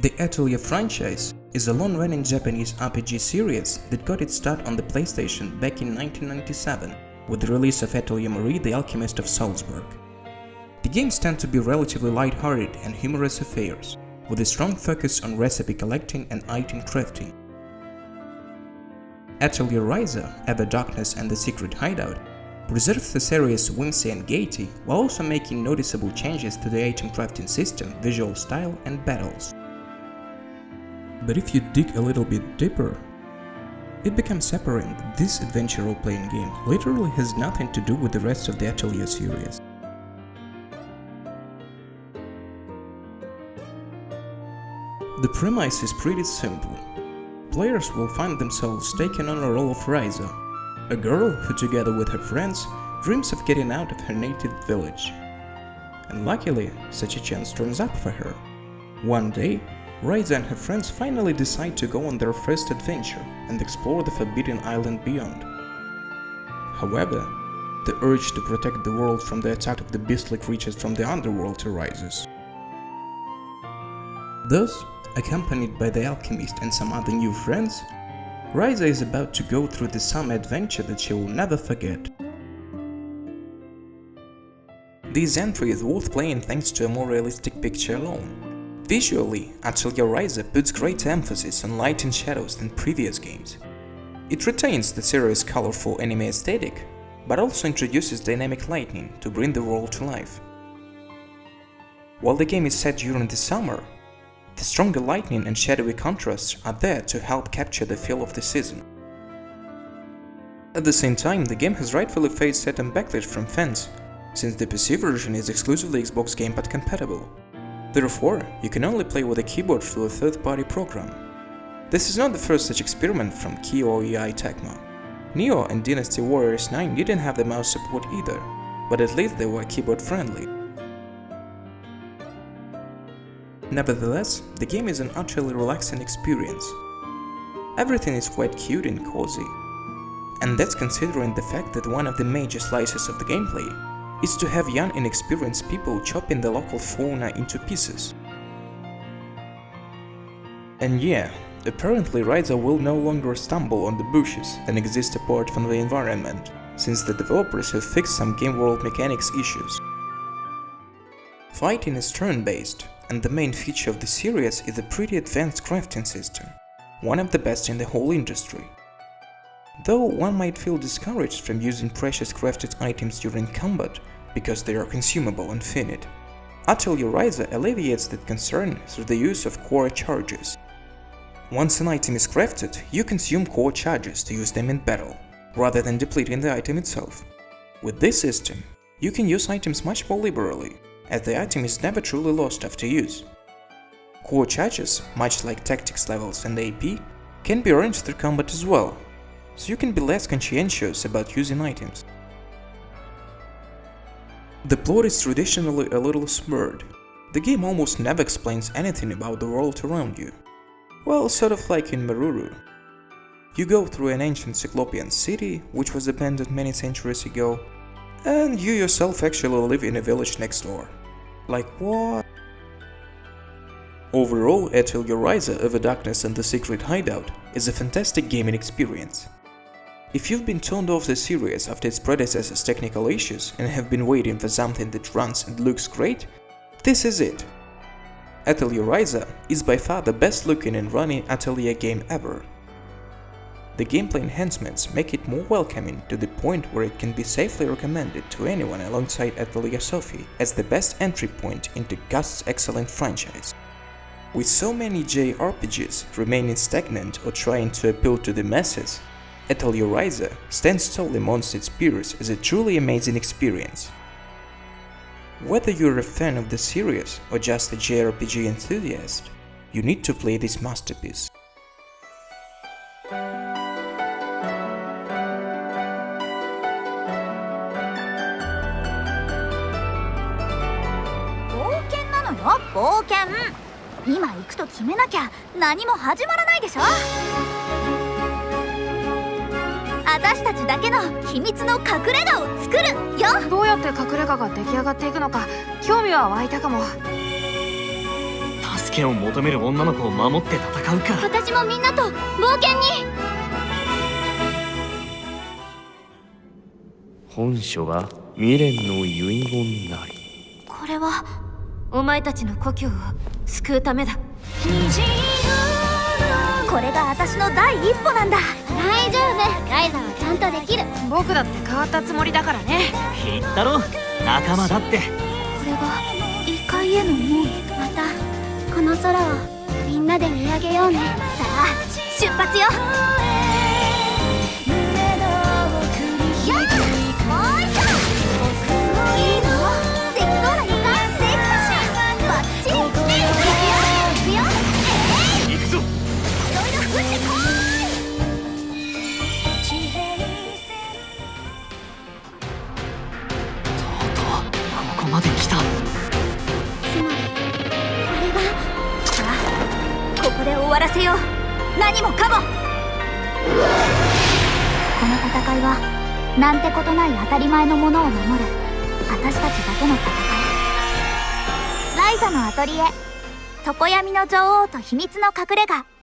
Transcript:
The Atelier franchise is a long-running Japanese RPG series that got its start on the PlayStation back in 1997 with the release of Atelier Marie, the Alchemist of Salzburg. The games tend to be relatively light-hearted and humorous affairs, with a strong focus on recipe collecting and item crafting. Atelier Ryza, Ever Darkness and the Secret Hideout preserves the series' whimsy and gaiety while also making noticeable changes to the item crafting system, visual style and battles. But if you dig a little bit deeper, it becomes apparent that this adventure role-playing game literally has nothing to do with the rest of the Atelier series. The premise is pretty simple. Players will find themselves taking on a role of Ryza, a girl who together with her friends dreams of getting out of her native village. And luckily, such a chance turns up for her. One day, Ryza and her friends finally decide to go on their first adventure and explore the Forbidden Island beyond. However, the urge to protect the world from the attack of the beastly creatures from the underworld arises. Thus, accompanied by the alchemist and some other new friends, Ryza is about to go through the summer adventure that she will never forget. This entry is worth playing thanks to a more realistic picture alone. Visually, Atelier Ryza puts greater emphasis on light and shadows than previous games. It retains the series' colorful anime aesthetic, but also introduces dynamic lighting to bring the world to life. While the game is set during the summer, the stronger lighting and shadowy contrasts are there to help capture the feel of the season. At the same time, the game has rightfully faced certain backlash from fans, since the PC version is exclusively Xbox gamepad compatible. Therefore, you can only play with a keyboard through a third-party program. This is not the first such experiment from Koei Tecmo. Neo and Dynasty Warriors 9 didn't have the mouse support either, but at least they were keyboard-friendly. Nevertheless, the game is an utterly relaxing experience. Everything is quite cute and cozy. And that's considering the fact that one of the major slices of the gameplay is to have young inexperienced people chopping the local fauna into pieces. And yeah, apparently Ryza will no longer stumble on the bushes and exist apart from the environment, since the developers have fixed some game world mechanics issues. Fighting is turn-based, and the main feature of the series is a pretty advanced crafting system, one of the best in the whole industry. Though one might feel discouraged from using precious crafted items during combat because they are consumable and finite, Atelier Ryza alleviates that concern through the use of core charges. Once an item is crafted, you consume core charges to use them in battle, rather than depleting the item itself. With this system, you can use items much more liberally, as the item is never truly lost after use. Core charges, much like tactics levels and AP, can be earned through combat as well, so you can be less conscientious about using items. The plot is traditionally a little slurred. The game almost never explains anything about the world around you. Well, sort of like in Maruru. You go through an ancient Cyclopean city, which was abandoned many centuries ago, and you yourself actually live in a village next door. Like what? Overall, Atelier Ryza, Ever Darkness and the Secret Hideout is a fantastic gaming experience. If you've been turned off the series after its predecessor's technical issues and have been waiting for something that runs and looks great, this is it. Atelier Ryza is by far the best looking and running Atelier game ever. The gameplay enhancements make it more welcoming to the point where it can be safely recommended to anyone alongside Atelier Sophie as the best entry point into Gust's excellent franchise. With so many JRPGs remaining stagnant or trying to appeal to the masses, Atelier Ryza stands tall amongst its peers as a truly amazing experience. Whether you're a fan of the series or just a JRPG enthusiast, you need to play this masterpiece.冒険。今行くと決めなきゃ何も始まらないでしょ。私たちだけの秘密の隠れ家を作るよ。どうやって隠れ家が出来上がっていくのか興味は湧いたかも。助権を求める女の子を守って戦うか。私もみんなと冒険に。本書は未練の遺言なり。これはお前たちの故郷を救うためだ。これが私の第一歩なんだ。大丈夫、ライザはちゃんとできる。僕だって変わったつもりだからね。言ったろ、仲間だって。これが異界への門。またこの空をみんなで見上げようね。さあ出発よ。やっもう一度。いいのできそうな予感。セーフだしバッチリ。いくよ行くぞ。いろいろ降ってこここまで来た。つまりあれが。さあここで終わらせよう。何もかも。この戦いはなんてことない当たり前のものを守る私たちだけの戦い。ライザのアトリエ、常闇の女王と秘密の隠れ家。